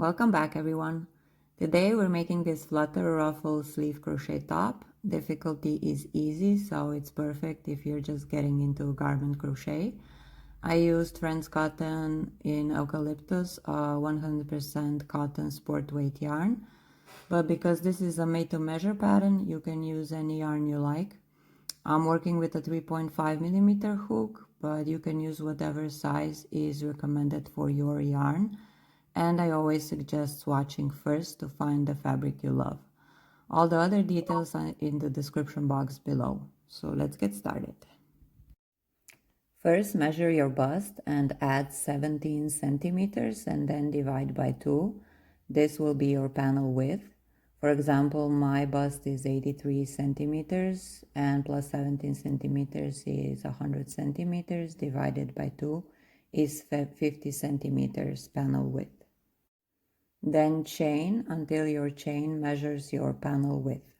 Welcome back everyone. Today we're making this Flutter Ruffle Sleeve crochet top. Difficulty is easy, so it's perfect if you're just getting into garment crochet. I used Friends cotton in eucalyptus, 100% cotton sport weight yarn. But because this is a made to measure pattern, you can use any yarn you like. I'm working with a 3.5mm hook, but you can use whatever size is recommended for your yarn. And I always suggest swatching first to find the fabric you love. All the other details are in the description box below. So let's get started. First, measure your bust and add 17 centimeters and then divide by 2. This will be your panel width. For example, my bust is 83 centimeters and plus 17 centimeters is 100 centimeters divided by 2 is 50 centimeters panel width. Then chain until your chain measures your panel width.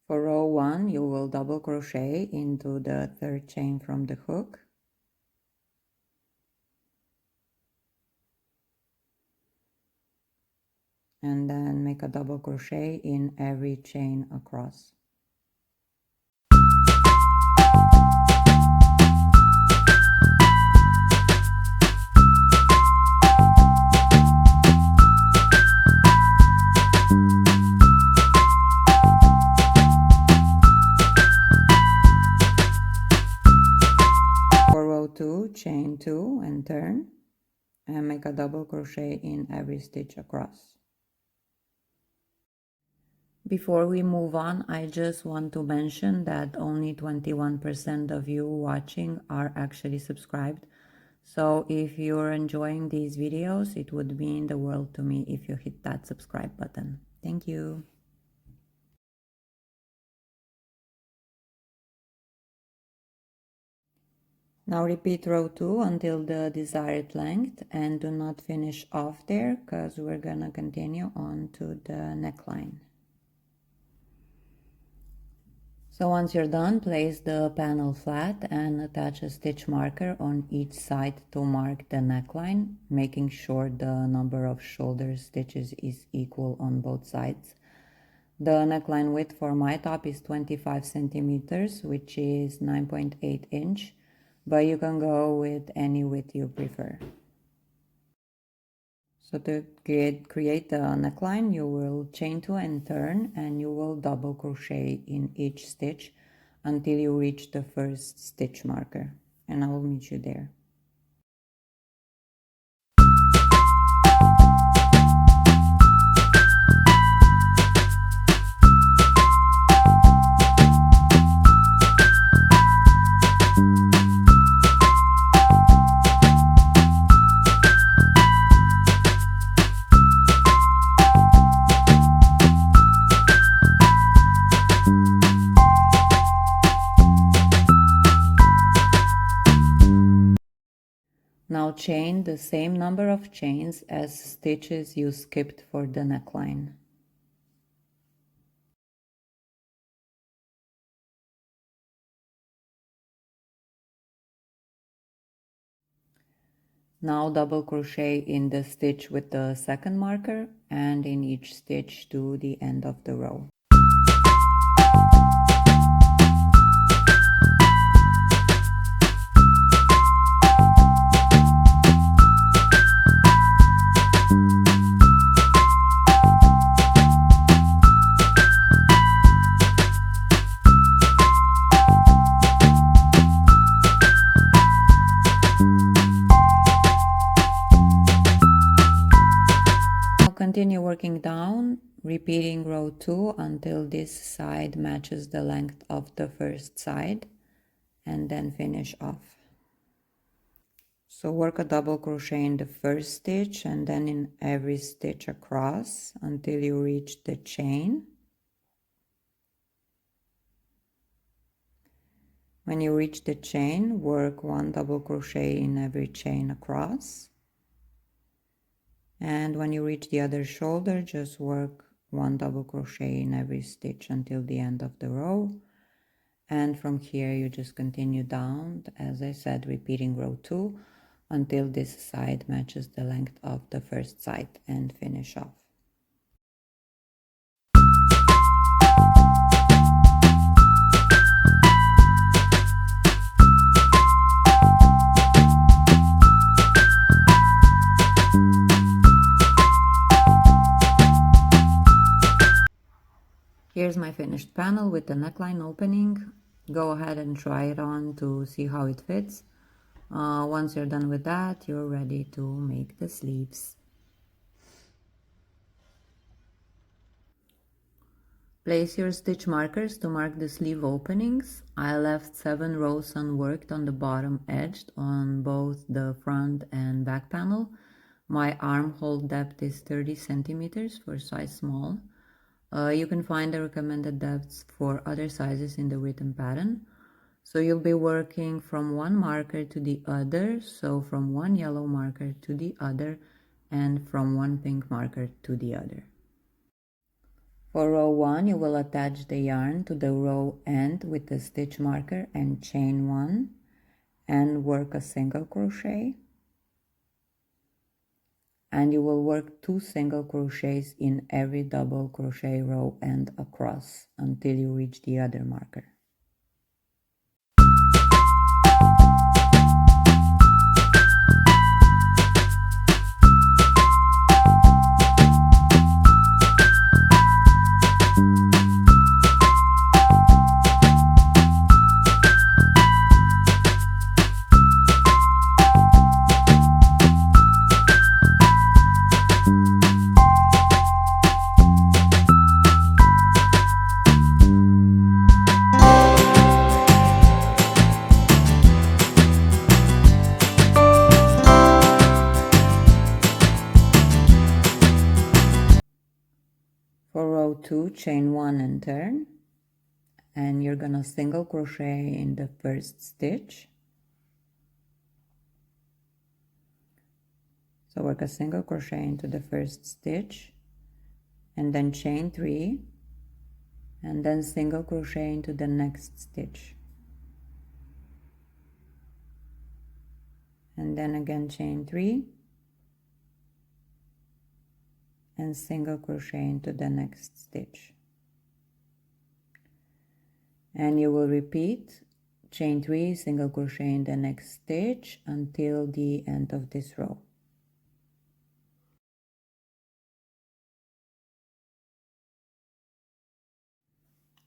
For row 1, you will double crochet into the third chain from the hook. And then make a double crochet in every chain across. For row 2, chain 2 and turn, and make a double crochet in every stitch across. Before we move on, I just want to mention that only 21% of you watching are actually subscribed. So if you're enjoying these videos, it would mean the world to me if you hit that subscribe button. Thank you. Now repeat row 2 until the desired length and do not finish off there because we're gonna continue on to the neckline. So once you're done, place the panel flat and attach a stitch marker on each side to mark the neckline, making sure the number of shoulder stitches is equal on both sides. The neckline width for my top is 25 centimeters, which is 9.8 inch, but you can go with any width you prefer. So to create the neckline, you will chain 2 and turn, and you will double crochet in each stitch until you reach the first stitch marker, and I will meet you there. Now chain the same number of chains as stitches you skipped for the neckline. Now double crochet in the stitch with the second marker and in each stitch to the end of the row. Continue working down, repeating row 2 until this side matches the length of the first side, and then finish off. So work a double crochet in the first stitch and then in every stitch across until you reach the chain. When you reach the chain, work 1 double crochet in every chain across. And when you reach the other shoulder, just work 1 double crochet in every stitch until the end of the row. And from here you just continue down, as I said, repeating row 2 until this side matches the length of the first side, and finish off. Here's my finished panel with the neckline opening. Go ahead and try it on to see how it fits. Once you're done with that, you're ready to make the sleeves. Place your stitch markers to mark the sleeve openings. I left 7 rows unworked on the bottom edge on both the front and back panel. My armhole depth is 30 centimeters for size small. You can find the recommended depths for other sizes in the written pattern. So you'll be working from one marker to the other, so from one yellow marker to the other, and from one pink marker to the other. For row 1, you will attach the yarn to the row end with the stitch marker and chain 1 and work a single crochet. And you will work 2 single crochets in every double crochet row and across until you reach the other marker. For row 2, chain 1 and turn, and you're gonna single crochet in the first stitch. So work a single crochet into the first stitch, and then chain 3, and then single crochet into the next stitch, and then again chain 3, and single crochet into the next stitch. And you will repeat chain 3, single crochet in the next stitch until the end of this row.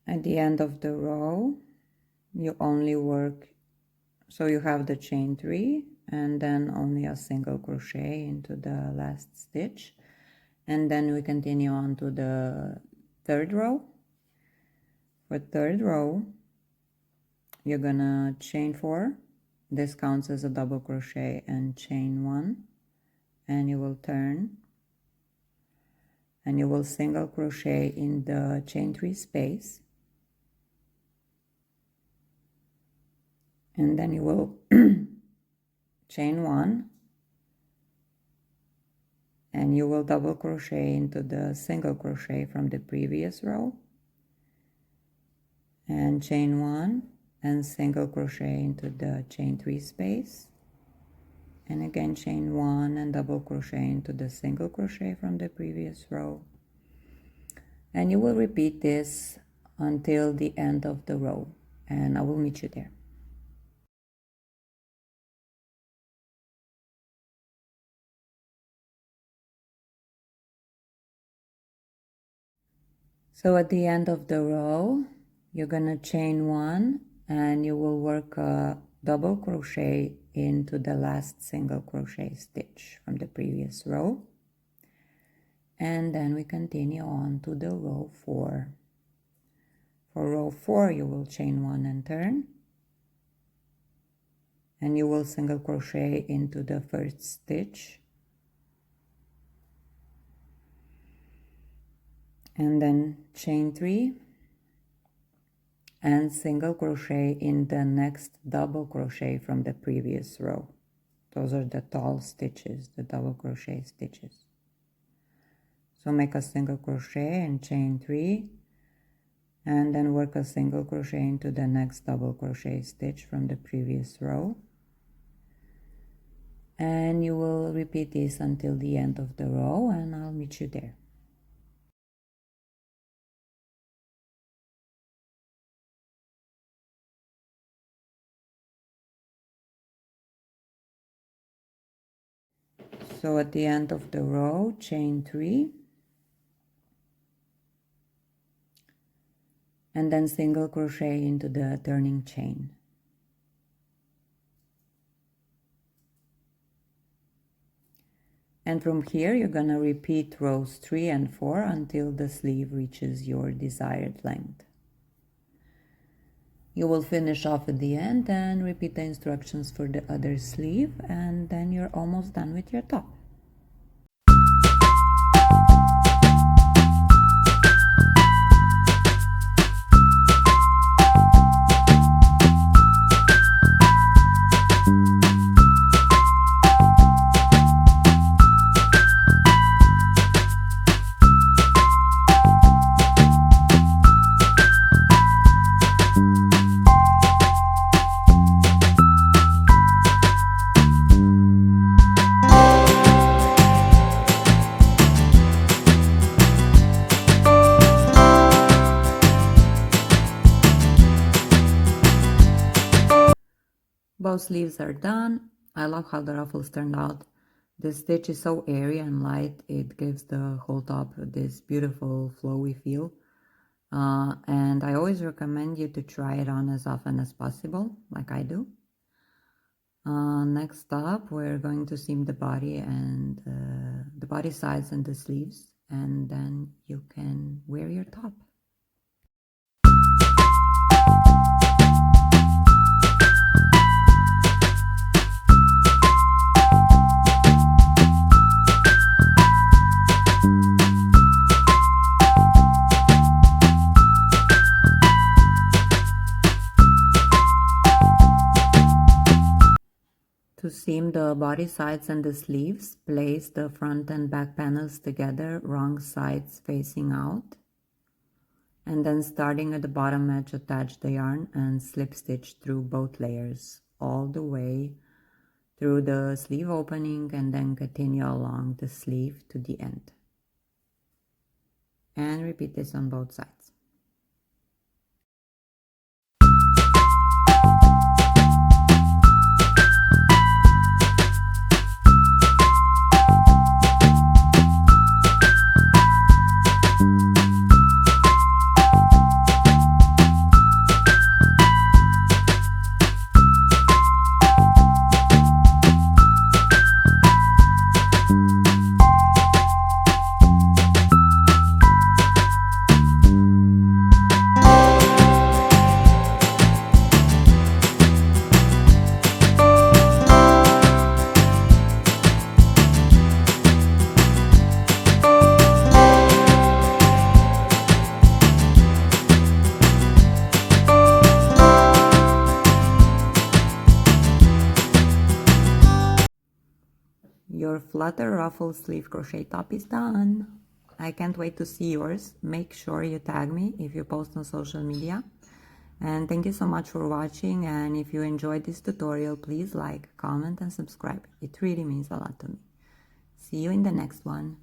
At the end of the row, you only work, so you have the chain 3 and then only a single crochet into the last stitch, and then we continue on to the third row. For third row, you're gonna chain 4, this counts as a double crochet, and chain 1, and you will turn, and you will single crochet in the chain 3 space, and then you will chain 1, and you will double crochet into the single crochet from the previous row, and chain 1 and single crochet into the chain 3 space, and again chain 1 and double crochet into the single crochet from the previous row, and you will repeat this until the end of the row, and I will meet you there. So at the end of the row, you're gonna chain 1 and you will work a double crochet into the last single crochet stitch from the previous row, and then we continue on to the row 4. For row 4, you will chain 1 and turn, and you will single crochet into the first stitch, and then chain 3 and single crochet in the next double crochet from the previous row. Those are the tall stitches, the double crochet stitches. So make a single crochet and chain 3, and then work a single crochet into the next double crochet stitch from the previous row, and you will repeat this until the end of the row, and I'll meet you there. So at the end of the row, chain 3, and then single crochet into the turning chain. And from here you're gonna repeat rows 3 and 4 until the sleeve reaches your desired length. You will finish off at the end and repeat the instructions for the other sleeve, and then you're almost done with your top. Both sleeves are done. I love how the ruffles turned out. The stitch is so airy and light, it gives the whole top this beautiful flowy feel. And I always recommend you to try it on as often as possible, like I do. Next up, we're going to seam the body and the body sides and the sleeves, and then you can wear your top. To seam the body sides and the sleeves, place the front and back panels together, wrong sides facing out. And then starting at the bottom edge, attach the yarn and slip stitch through both layers all the way through the sleeve opening, and then continue along the sleeve to the end. And repeat this on both sides. Your Flutter Ruffle Sleeve crochet top is done. I can't wait to see yours. Make sure you tag me if you post on social media. And thank you so much for watching, and if you enjoyed this tutorial, please like, comment and subscribe. It really means a lot to me. See you in the next one.